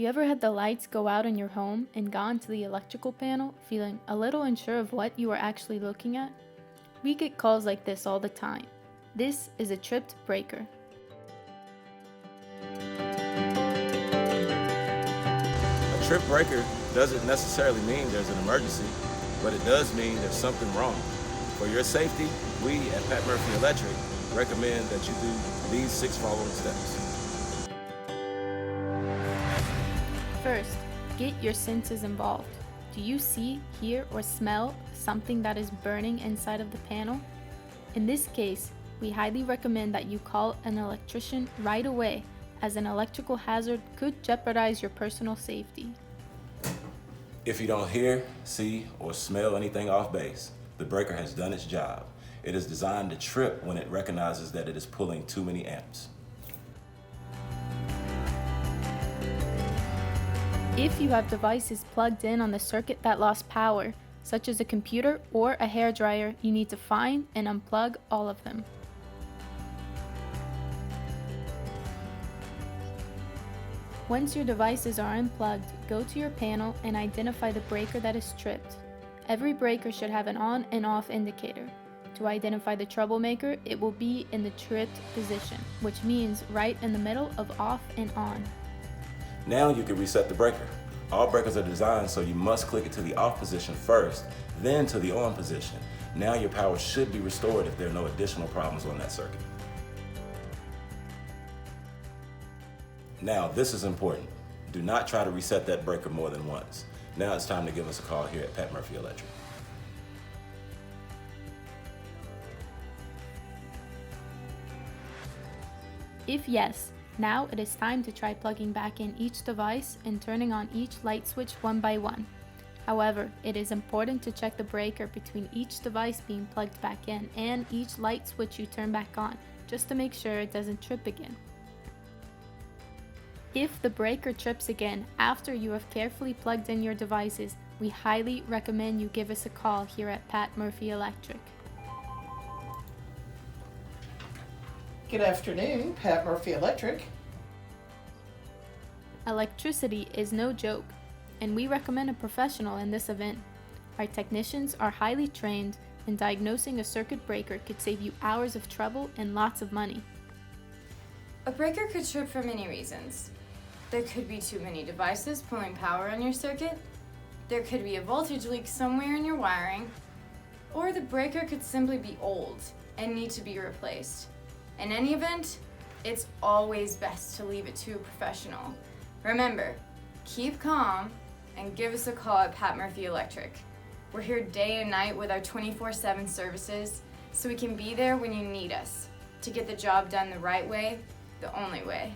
you ever had the lights go out in your home and gone to the electrical panel feeling a little unsure of what you were actually looking at? We get calls like this all the time. This is a tripped breaker. A trip breaker doesn't necessarily mean there's an emergency, but it does mean there's something wrong. For your safety, we at Pat Murphy Electric recommend that you do these 6 following steps. First, get your senses involved. Do you see, hear, or smell something that is burning inside of the panel? In this case, we highly recommend that you call an electrician right away, as an electrical hazard could jeopardize your personal safety. If you don't hear, see, or smell anything off base, the breaker has done its job. It is designed to trip when it recognizes that it is pulling too many amps. If you have devices plugged in on the circuit that lost power, such as a computer or a hairdryer, you need to find and unplug all of them. Once your devices are unplugged, go to your panel and identify the breaker that is tripped. Every breaker should have an on and off indicator. To identify the troublemaker, it will be in the tripped position, which means right in the middle of off and on. Now you can reset the breaker. All breakers are designed so you must click it to the off position first, then to the on position. Now your power should be restored if there are no additional problems on that circuit. Now this is important. Do not try to reset that breaker more than once. Now it's time to give us a call here at Pat Murphy Electric. If yes, now it is time to try plugging back in each device and turning on each light switch one by one. However, it is important to check the breaker between each device being plugged back in and each light switch you turn back on, just to make sure it doesn't trip again. If the breaker trips again after you have carefully plugged in your devices, we highly recommend you give us a call here at Pat Murphy Electric. Good afternoon, Pat Murphy Electric. Electricity is no joke, and we recommend a professional in this event. Our technicians are highly trained, and diagnosing a circuit breaker could save you hours of trouble and lots of money. A breaker could trip for many reasons. There could be too many devices pulling power on your circuit, there could be a voltage leak somewhere in your wiring, or the breaker could simply be old and need to be replaced. In any event, it's always best to leave it to a professional. Remember, keep calm and give us a call at Pat Murphy Electric. We're here day and night with our 24/7 services, so we can be there when you need us to get the job done the right way, the only way.